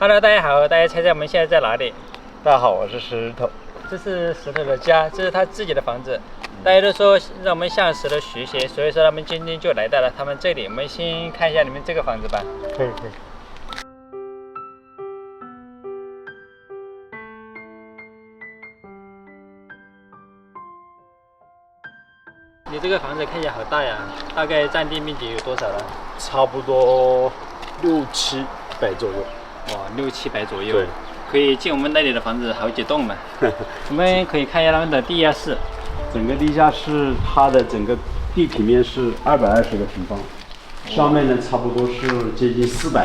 Hello， 大家好，大家猜猜我们现在在哪里？大家好，我是石头。这是石头的家，这是他自己的房子。大家都说让我们向石头学习，所以说他们今天就来到了他们这里。我们先看一下你们这个房子吧。可以。你这个房子看起来好大呀，大概占地面积有多少呢？差不多600-700左右。哇，600-700左右。对，可以进我们那里的房子好几栋呢。我们可以看一下他们的地下室。整个地下室它的整个地平面是220个平方，上面呢差不多是接近400。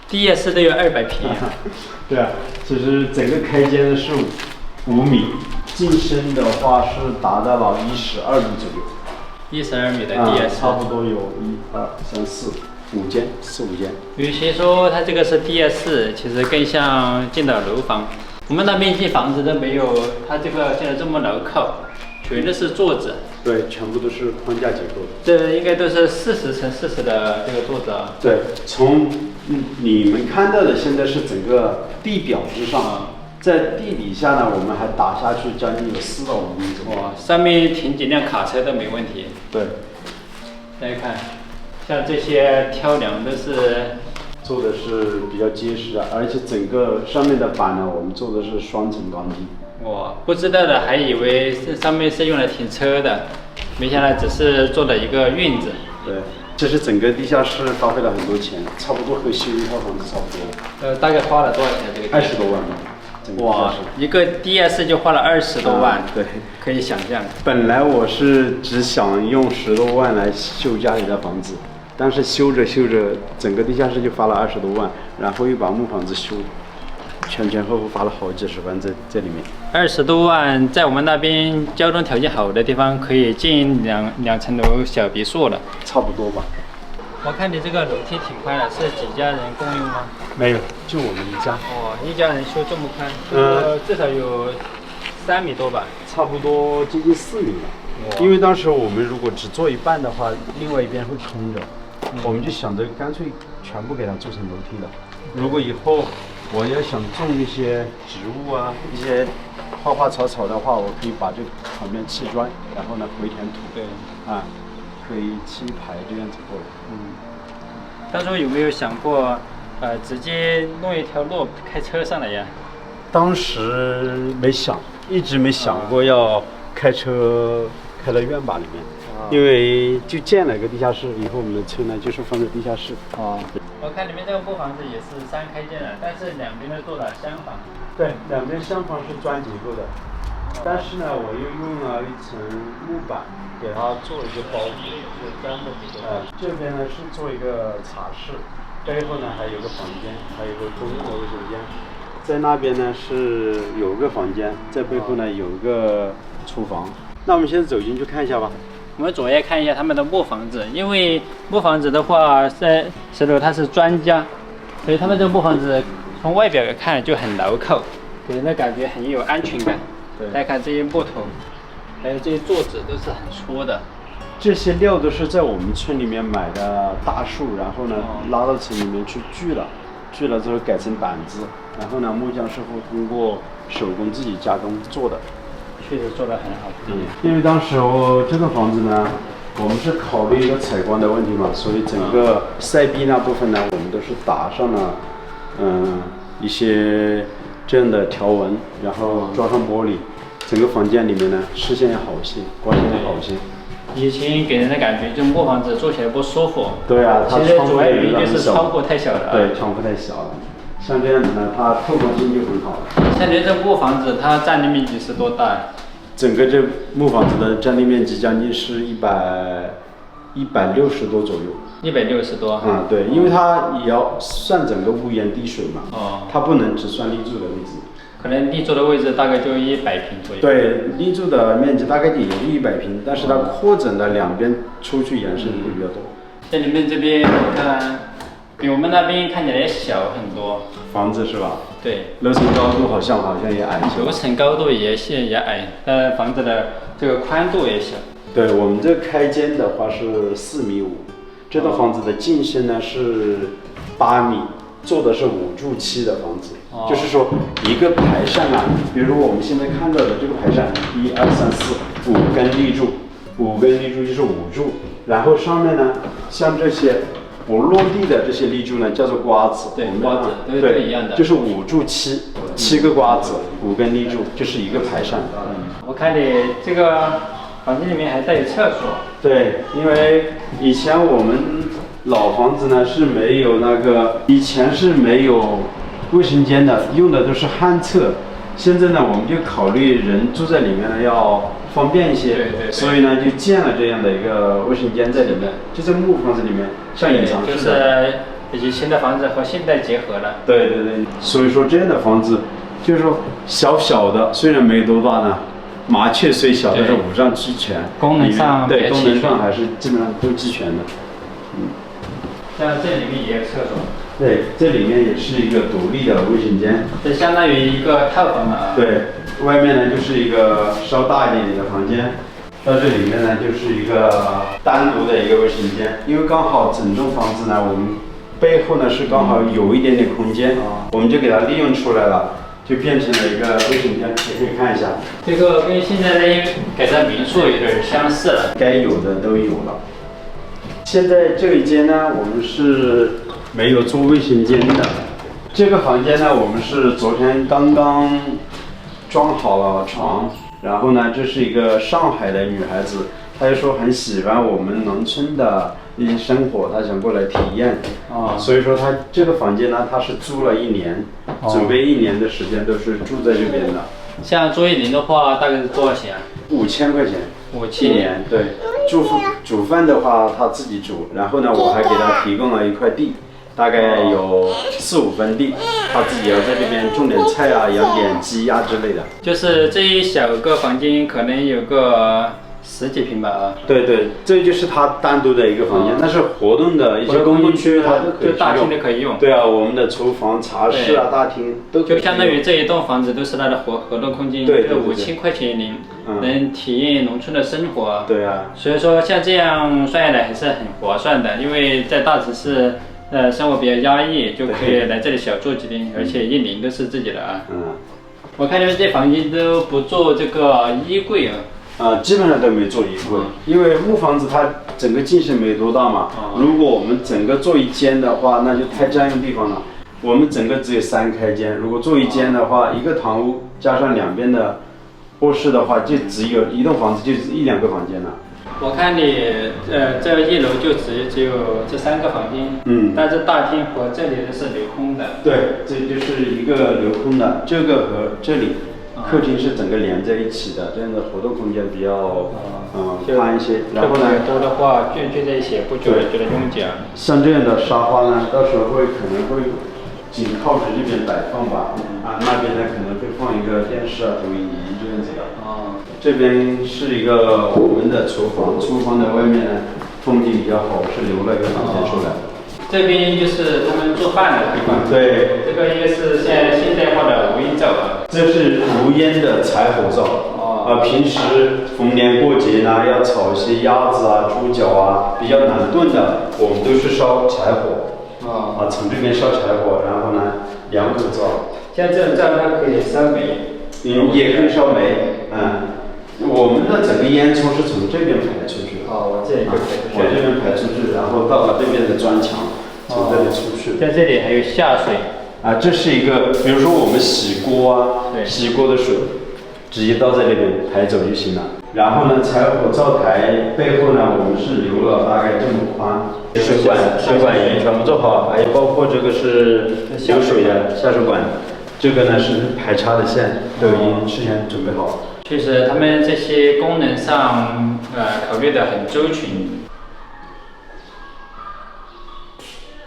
地下室都有200平。对啊，其实整个开间呢是5米，进深的话是达到了12米左右。12米的地下室。差不多有1、2、3、4、5间，4、5间。与其说它这个是地下室，其实更像进到楼房。我们那边建房子都没有它这个建的这么牢靠，全都是座子。对，全部都是框架结构的。这应该都是40×40的这个座子啊。对，从你们看到的现在是整个地表之上，在地底下呢，我们还打下去将近有4到5米左右。哇，上面停几辆卡车都没问题。对，大家看，像这些挑梁都是做的是比较结实的，而且整个上面的板呢，我们做的是双层钢筋。哇，不知道的还以为这上面是用来停车的，没想到只是做了一个院子。对，这是整个地下室花费了很多钱，差不多和修一套房子差不多。大概花了多少钱？这个20多万吧。哇，一个地下室就花了20多万。对，可以想象。本来我是只想用10多万来修家里的房子，但是修着修着，整个地下室就花了20多万，然后又把木房子修，前后后花了好几十万在里面。20多万，在我们那边交通条件好的地方，可以建两层楼小别墅了。差不多吧。我看你这个楼梯挺宽的，是几家人共用吗？没有，就我们一家。哦，一家人修这么宽，至少有3米多吧？差不多接近4米了。因为当时我们如果只做一半的话，另外一边会空着，我们就想着干脆全部给它做成楼梯了。如果以后我要想种一些植物啊，一些花草的话，我可以把这旁边砌砖，然后呢回填土。对，可以7排这样子过来。当初有没有想过，直接弄一条路开车上来呀？当时没想，一直没想过要开车开到院坝里面，因为就建了一个地下室，以后我们的车呢就是放在地下室。我看你们这个木房子也是3开间的，但是两边都做了厢房。对，两边厢房是砖结构的，但是呢，我又用了一层木板给它做一个包裹，是砖的结构。这边呢是做一个茶室，背后呢还有个房间，还有个公用的卫生间。在那边呢是有个房间，在背后呢有一个厨房。那我们现在走进去看一下吧。我们主要看一下他们的木房子，因为木房子的话，在石头他是专家，所以他们这个木房子从外表看就很牢靠，给人的感觉很有安全感。对，大家看这些木头，还有这些座子都是很粗的。这些料都是在我们村里面买的大树，然后呢拉到城里面去锯了之后改成板子，然后呢木匠师傅通过手工自己加工做的。确实做得很好。因为当时这个房子呢，我们是考虑一个采光的问题嘛，所以整个塞壁那部分呢，我们都是打上了一些这样的条纹，然后装上玻璃，整个房间里面呢视线也好些，光线也好些。以前给人的感觉就木房子做起来不舒服。对啊，其实主要原因就是窗户太小了。对，窗户太小了。像这样子呢，它透光性就很好了。像您这木房子，它占地面积是多大？整个这木房子的占地面积将近是160多左右。160多。对，因为它也要算整个屋檐滴水嘛。它不能只算立柱的位置。可能立柱的位置大概就100平左右。对，立柱的面积大概也就100平，但是它扩展的两边出去延伸会比较多。像你们这边，我看比我们那边看起来也小很多。房子是吧？对。楼层高度好像也矮一些。楼层高度也矮，但房子的这个宽度也小。对，我们这开间的话是4.5米，这套房子的进深呢是8米，做的是5柱7的房子，就是说一个排扇啊，比如我们现在看到的这个排扇，1、2、3、4，5根立柱，5根立柱就是5柱，然后上面呢，像这些不落地的这些立柱呢，叫做瓜子。对，瓜子都一样的。就是5柱7个瓜子，5根立柱，就是一个排扇。我看你这个房间里面还带有厕所。对，因为以前我们老房子呢是没有以前是没有卫生间的，用的都是旱厕。现在呢，我们就考虑人住在里面呢要方便一些，对，所以呢就建了这样的一个卫生间在里面，就在木房子里面，像隐藏式的。以前的房子和现代结合了。对，所以说这样的房子就是说小的，虽然没多大呢。麻雀虽小，但是五脏俱全，功能上功能上还是基本上都齐全的。像这里面也有厕所。对，这里面也是一个独立的卫生间。这相当于一个套房了啊。对，外面呢就是一个稍大一点的房间，到这里面呢就是一个单独的一个卫生间，因为刚好整栋房子呢，我们背后呢是刚好有一点点空间，我们就给它利用出来了。就变成了一个卫生间，也可以看一下。这个跟现在的改造民宿有点相似了，该有的都有了。现在这一间呢，我们是没有做卫生间的。这个房间呢，我们是昨天刚刚装好了床，然后呢，这是一个上海的女孩子，她就说很喜欢我们农村的一些生活，她想过来体验。所以说她这个房间呢，她是租了1年。准备1年的时间都是住在这边的。像住1年的话，大概是多少钱？5000块钱。1年。对。煮饭的话他自己煮，然后呢，我还给他提供了一块地，大概有4、5分地，他自己要在这边种点菜啊，养点鸡啊之类的。就是这一小个房间可能有个10几平吧啊。对，这就是他单独的一个房间，那是活动的一些公共区，他都可以就大厅都可以用。对啊，我们的厨房、茶室啊、大厅都可以用。就相当于这一栋房子都是它的活动空间。对，5000块钱能体验农村的生活。对啊。所以说像这样算下来还是很划算的，因为在大城市生活比较压抑，就可以来这里小住几天，而且1年都是自己的啊。我看你们这房间都不做这个衣柜啊。基本上都没做衣柜，因为木房子它整个进深没多大嘛。如果我们整个做一间的话，那就太占用地方了。我们整个只有3开间，如果做一间的话，一个堂屋加上2边的卧室的话，就只有一栋房子就1、2个房间了。我看你这1楼就只有这3个房间，但是大厅和这里的是留空的。对，这就是一个留空的，这个和这里。客厅是整个连在一起的，这样的活动空间比较宽一些。然后呢，多的话聚在一起不觉得拥挤啊。像这样的沙发呢，到时候可能会紧靠着这边摆放吧。那边呢可能会放一个电视啊、投影仪这样子的。这边是一个我们的厨房，厨房的外面呢风景比较好，是留了一个房间出来。这边就是他们做饭的地方。对，这个应该是现代化的无烟灶啊。这是无烟的柴火灶。平时逢年过节呢，要炒一些鸭子啊、猪脚啊，比较难炖的，我们都是烧柴火。从这边烧柴火，然后呢2口灶。像这种灶它可以烧煤。也可以烧煤。我们的整个烟囱是从这边排出去的。我这里就排出去。我这边排出去，然后到了这边的砖墙，从这里出去。在这里还有下水。这是一个，比如说我们洗锅啊，洗锅的水，直接倒在这边排走就行了。然后呢，柴火灶台背后呢，我们是留了大概这么宽，水管也全部做好，还有包括这个是流水的下水管，这个呢是排插的线，都已经事先准备好。确实，他们这些功能上考虑的很周全。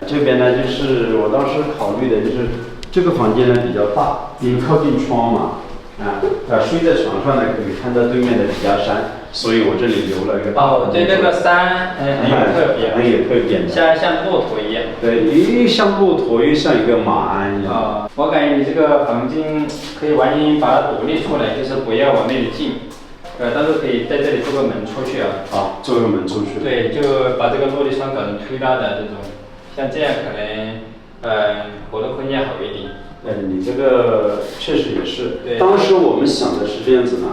这边呢，就是我当时考虑的，就是这个房间呢比较大，因为靠近窗嘛，睡在床上呢可以看到对面的笔架山，所以我这里留了一个大房间。对，那个山很有特别，很有特点的，像骆驼一样。对，又像骆驼，又像一个马鞍一样。我感觉你这个房间可以完全把它独立出来，就是不要往那里进。到时候可以在这里做个门出去啊。做个门出去。对，就把这个落地窗搞成推拉的这种。像这样可能活动空间好一点。你这个确实也是。对当时我们想的是这样子呢，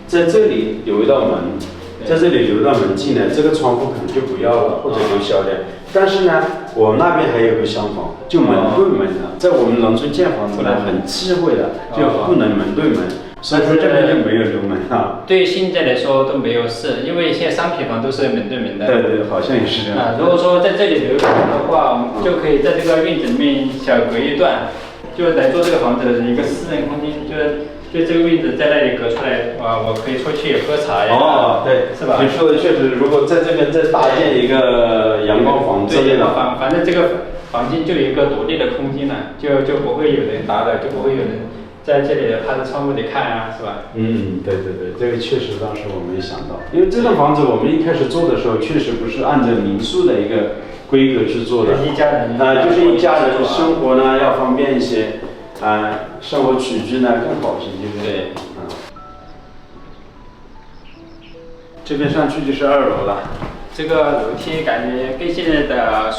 在这里留一道门，在这里留一道门进来，这个窗户可能就不要了，或者留小点。但是呢，我们那边还有个厢房，就门对门的，在我们农村建房子呢很忌讳的，就不能门对门，所以说这边就没有留门啊。对现在来说都没有事，因为现在商品房都是门对门的。对对，好像也是这样。如果说在这里留门的话，我们就可以在这个院子里面小隔一段，就来做这个房子的一个私人空间，就这个院子在那里隔出来，我可以出去喝茶呀。对，是吧？你说的确实，如果在这边再搭建一个阳光房之类的，反正这个房间就有一个独立的空间了，就不会有人打扰，就不会有人在这里趴在窗户里看啊，是吧？对对对，这个确实当时我没想到，因为这栋房子我们一开始做的时候，确实不是按照民宿的一个规格去做的，一家人就是一家人生活呢要方便一些，生活起居呢更好一些，就是对。这边上去就是2楼了。这个楼梯感觉跟现在的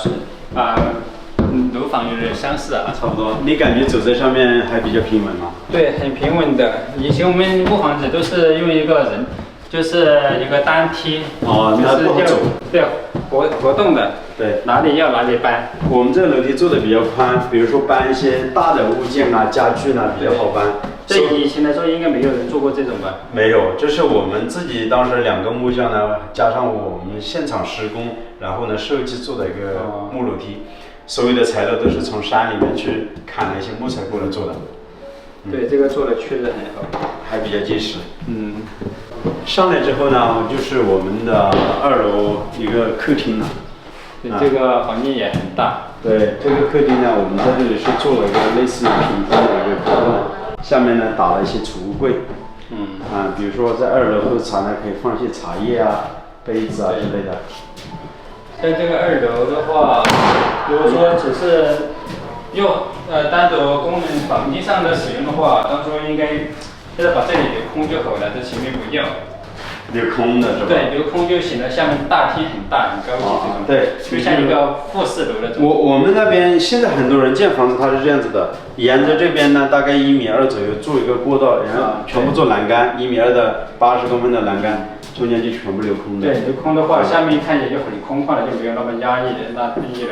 楼房有点相似啊。差不多。你感觉走在上面还比较平稳吗？对，很平稳的。以前我们木房子都是用一个人，就是一个单梯。那不好走。对，活动的。对。哪里要哪里搬。我们这个楼梯做的比较宽，比如说搬一些大的物件啊、家具呢比较好搬。对以前来说，应该没有人做过这种吧？没有，这是我们自己当时2根木架呢，加上我们现场施工，然后呢设计做的一个木楼梯，所有的材料都是从山里面去砍了一些木材过来做的。对，这个做的确实很好，还比较结实。上来之后呢，就是我们的2楼一个客厅了。对，这个房间也很大。对，这个客厅呢，我们在这里是做了一个类似于屏风的一个隔断。下面呢打了一些储物柜，比如说在2楼喝茶呢，可以放一些茶叶啊、杯子啊之类的。像这个2楼的话，如果说只是用单独功能房间上的使用的话，当初应该就是把这里留空就好了，这前面不要。留空的是吧？对，留空就显得下面大厅很大很高级这种。对，就像一个复式楼那种。我们那边现在很多人建房子，它是这样子的，沿着这边呢大概1.2米左右做一个过道，然后全部做栏杆，1.2米的80公分的栏杆，中间就全部留空的。对，留空的话，下面看起来就很空旷了，就没有那么压抑的那1楼。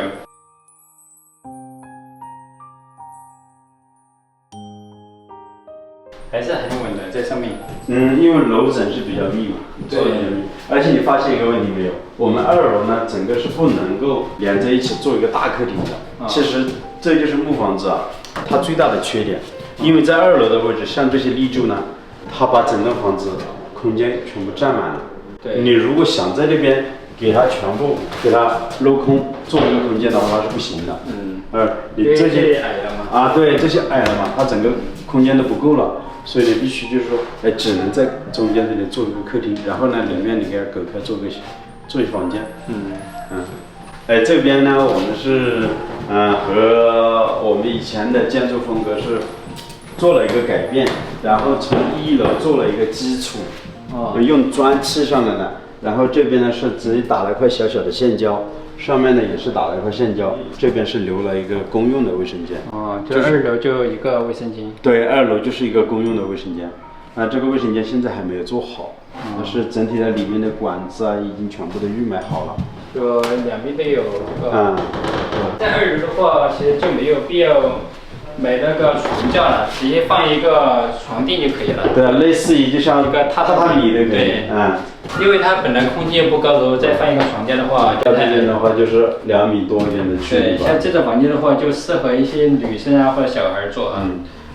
还是很稳的，在上面。因为楼层是比较密嘛，做的比较密。而且你发现一个问题没有？我们2楼呢，整个是不能够连在一起做一个大客厅的。其实这就是木房子啊，它最大的缺点。因为在2楼的位置，像这些立柱呢，它把整栋房子空间全部占满了。对。你如果想在这边给它全部给它镂空做一个空间的话，它是不行的。你这些矮了嘛？对，这些矮了嘛，它整个空间都不够了。所以你必须就是说，只能在中间这里做一个客厅，然后呢，里面你给它隔开做一房间。这边呢，我们是和我们以前的建筑风格是做了一个改变，然后从1楼做了一个基础，用砖砌上来的，然后这边呢是直接打了一块小小的线胶。上面呢也是打了一块线胶，这边是留了一个公用的卫生间。就2楼就一个卫生间。对，2楼就是一个公用的卫生间。这个卫生间现在还没有做好，但是整体的里面的管子啊已经全部都预买好了。就两边都有这个。在2楼的话，其实就没有必要买那个床架了，直接放一个床垫就可以了。对啊，类似于就像一个榻榻米的可以。因为它本来空间不高，然后再放一个床架的话，这边的话就是2米多一点的区域。对，像这种房间的话，就适合一些女生啊或者小孩做啊。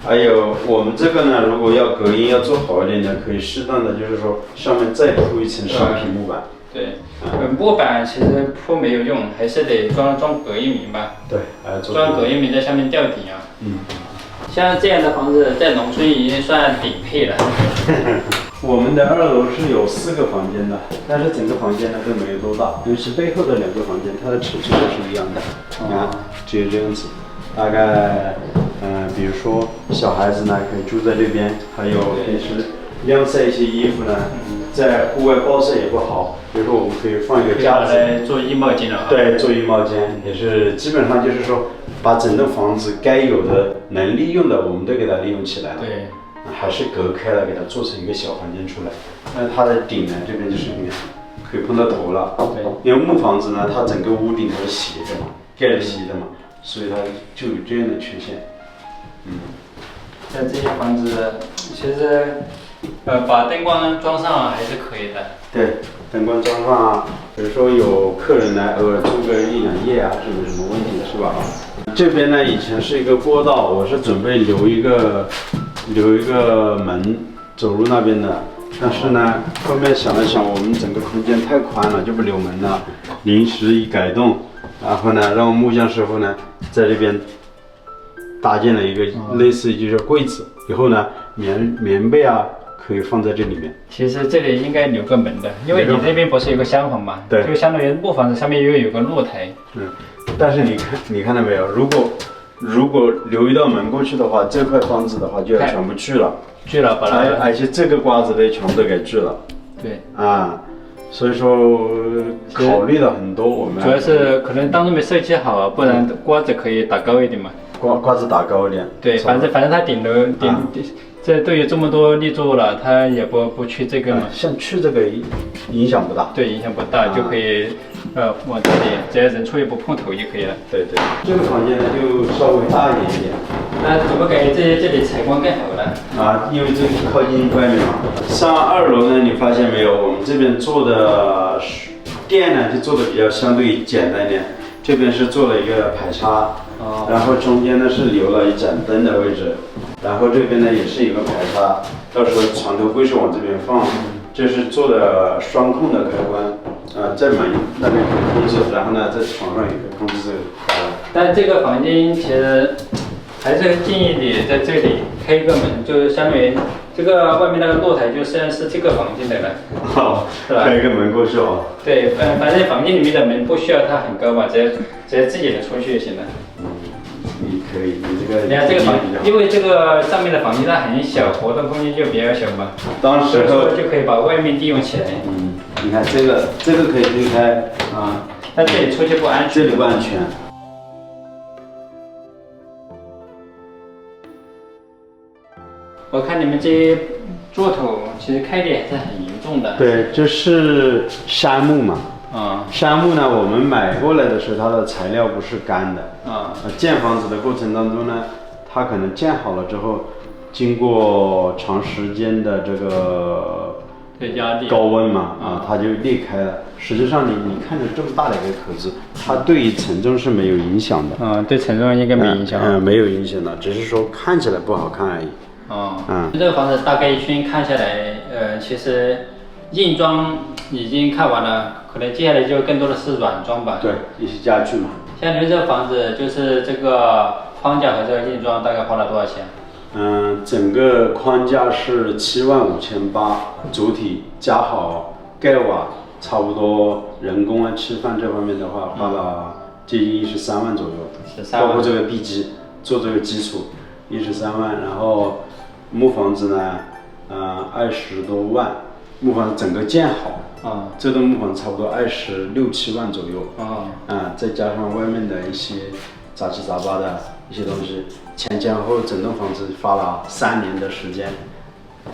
还有我们这个呢，如果要隔音要做好一点的，可以适当的就是说上面再铺一层商品木板。对，木板其实铺没有用，还是得装隔音棉吧。对，装隔音棉在上面吊顶啊。像这样的房子在农村已经算顶配了。我们的2楼是有4个房间的，但是整个房间呢都没有多大，尤其背后的2个房间，它的尺寸都是一样的，只有这样子。大概，比如说小孩子呢可以住在这边，还有平时晾晒一些衣服呢，在户外暴晒也不好，比如说我们可以放一个架子来做衣帽间了。对，做衣帽间也是基本上就是说，把整栋房子该有的能利用的，我们都给它利用起来了。对，还是隔开了，给它做成一个小房间出来。那它的顶呢，这边就是你看，可以碰到头了。对，因为木房子呢，它整个屋顶都是斜的嘛，盖了斜的嘛，所以它就有这样的缺陷。像这些房子，其实把灯光装上还是可以的。对，灯光装上啊，比如说有客人来偶尔住个1、2夜啊，是没什么问题的，是吧？这边呢，以前是一个过道，我是准备留一个门走入那边的，但是呢，后面想了想，我们整个空间太宽了，就不留门了，临时一改动，然后呢，让木匠师傅呢在这边搭建了一个类似于就是柜子，以后呢，棉被啊可以放在这里面。其实这里应该留个门的，因为你这边不是有个厢房嘛，对，就相当于木房子上面又有个露台。但是你看到没有？如果留一道门过去的话，这块房子的话就要全部锯了，把它，而且这个瓜子类全部都给锯了。对啊，所以说考虑了很多，我们主要是可能当初没设计好，不然瓜子可以打高一点嘛。瓜子打高一点。对，反正它顶这都有这么多立柱了，它也不去这个嘛。像去这个影响不大。对，影响不大，就可以往这里，只要人出去不碰头就可以了。对，这个房间呢就稍微大一点。那怎么感觉这里采光更好了？啊，因为这是靠近外面嘛。上2楼呢，你发现没有？我们这边做的电呢就做的比较相对简单一点，这边是做了一个排插。然后中间呢是留了一盏灯的位置，然后这边呢也是一个排插，到时候床头柜是往这边放，这是做的双控的开关，在门那边可以控制，然后呢在床上也可以控制这个开关。但这个房间其实还是建议你在这里开一个门，就是相当于这个外面那个露台就算是这个房间的了，是吧？开一个门过去哦。对，反正房间里面的门不需要它很高嘛，只要自己能出去就行了。你可以，你这个。你看这个房，因为这个上面的房间它很小，活动空间就比较小嘛。当时候就可以把外面利用起来。你看这个可以推开啊，但这里出去不安全。这里不安全。我看你们这些座头其实开的还是很严重的。对，这是杉木嘛。杉木呢，我们买过来的时候，它的材料不是干的。建房子的过程当中呢，它可能建好了之后，经过长时间的这个压力高温嘛，它就裂开了。实际上你看着这么大的一个口子，它对于承重是没有影响的。对承重应该没影响。没有影响的，只是说看起来不好看而已。这个房子大概一圈看下来，其实硬装已经看完了，可能接下来就更多的是软装吧。对，一些家具嘛。像你们这个房子，就是这个框架和这个硬装大概花了多少钱？整个框架是75800，主体加好盖瓦，差不多人工啊、吃饭这方面的话，花了接近13万左右，包括这个地基做这个基础13万，然后木房子呢，20多万，木房子整个建好，这栋木房子差不多26、7万左右，再加上外面的一些杂七杂八的一些东西，前后整栋房子花了3年的时间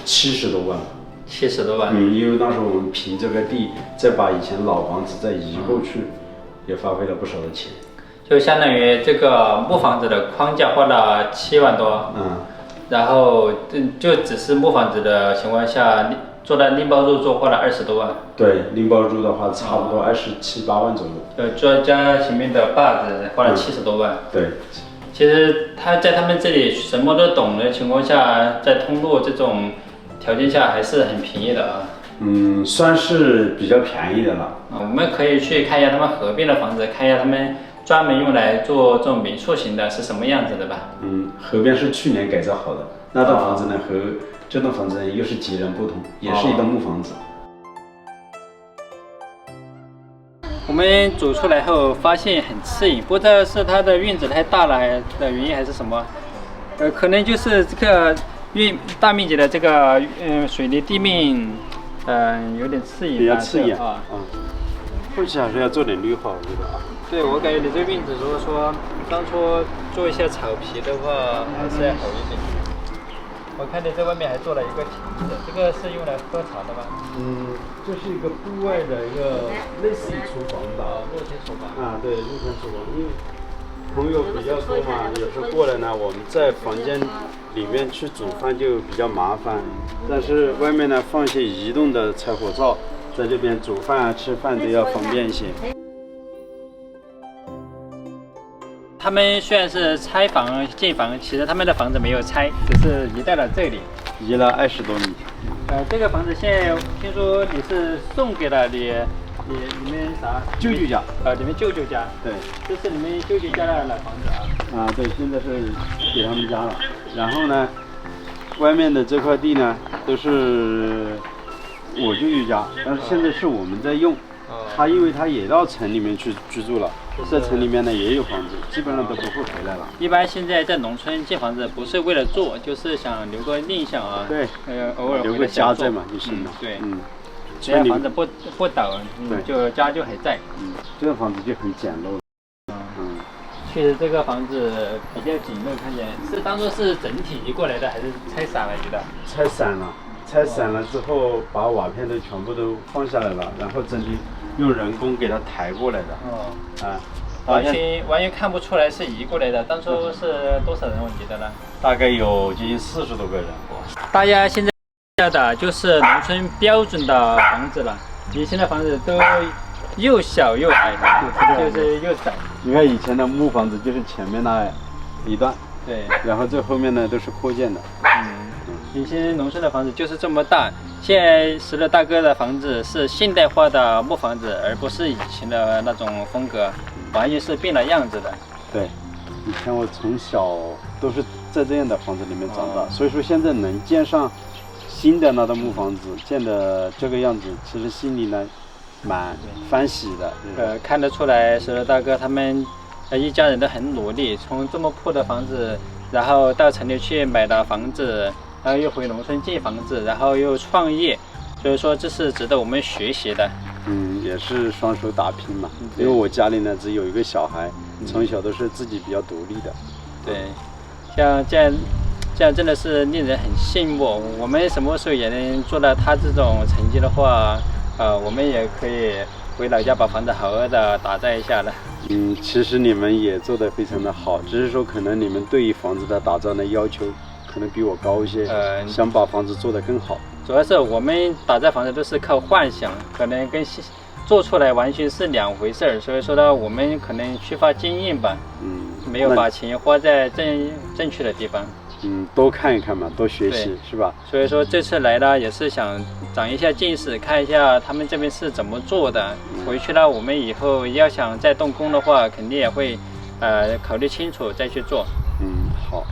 ，70多万。70多万。因为当时我们凭这个地，再把以前老房子再移过去，也花费了不少的钱。就相当于这个木房子的框架花了7万多，然后就只是木房子的情况下，做的拎包入住花了20多万。对，拎包入的话差不多27、8万左右。做加前面的把子花了70多万。对，其实他在他们这里什么都懂的情况下，在通路这种条件下还是很便宜的啊。算是比较便宜的了。我们可以去看一下他们河边的房子，看一下他们专门用来做这种民宿型的是什么样子的吧。河边是去年改造好的，那栋房子呢和这栋房子呢又是截然不同，也是一栋木房子。我们走出来后发现很刺眼，不知道是它的院子太大了的原因还是什么，可能就是这个大面积的这个水泥地面有点刺眼，比较刺眼啊。后期还是要做点绿化，我觉得啊。对，我感觉你这个院子，如果说当初做一些草皮的话，还是要好一点。我看你在外面还做了一个亭子，这个是用来喝茶的吗？这是一个户外的一个类似于厨房吧。露天厨房。啊，对，露天厨房，因为朋友比较多嘛，有时候过来呢，我们在房间里面去煮饭就比较麻烦，但是外面呢放一些移动的柴火灶，在这边煮饭啊、吃饭都要方便一些。他们虽然是拆房建房，其实他们的房子没有拆，只是移到了这里。移了20多米。这个房子现在听说你是送给了你们啥？舅舅家。你们舅舅家。对，这是你们舅舅家的老房子啊。对，现在是给他们家了。然后呢，外面的这块地呢，都是我舅舅家，但是现在是我们在用。他因为他也到城里面去居住了，在城里面呢也有房子，基本上都不会回来了。一般现在在农村建房子不是为了做，就是想留个印象啊。对，偶尔留个家在嘛，就是嘛。对，只要房子不倒，就家就还在。这个房子就很简陋。确实这个房子比较简陋，看起来是当做是整体移过来的，还是拆散了觉得？拆散了。拆散了之后，把瓦片都全部都放下来了，然后整体用人工给它抬过来的。完全看不出来是移过来的。当初是多少人移的呢？大概有接近40多个人。大家现在要的就是农村标准的房子了，以前的房子都又小又矮，就是又窄。你看以前的木房子就是前面那一段，对，然后这后面呢都是扩建的。以前农村的房子就是这么大，现在石头大哥的房子是现代化的木房子，而不是以前的那种风格，完全是变了样子的。对，以前我从小都是在这样的房子里面长大，所以说现在能建上新的那个木房子，建的这个样子，其实心里呢蛮欢喜的。看得出来石头大哥他们一家人都很努力，从这么破的房子，然后到城里去买了房子。然后又回农村建房子，然后又创业，所以说这是值得我们学习的。也是双手打拼嘛。因为我家里呢只有一个小孩，从小都是自己比较独立的。对，像这样真的是令人很羡慕。我们什么时候也能做到他这种成绩的话，我们也可以回老家把房子好好的打造一下了。其实你们也做得非常的好，只是说可能你们对于房子的打造的要求可能比我高一些，想把房子做得更好。主要是我们打造房子都是靠幻想，可能跟做出来完全是两回事儿，所以说呢，我们可能缺乏经验吧，没有把钱花在正确的地方。多看一看嘛，多学习是吧？所以说这次来呢，也是想长一下见识，看一下他们这边是怎么做的。回去呢，我们以后要想再动工的话，肯定也会考虑清楚再去做。好。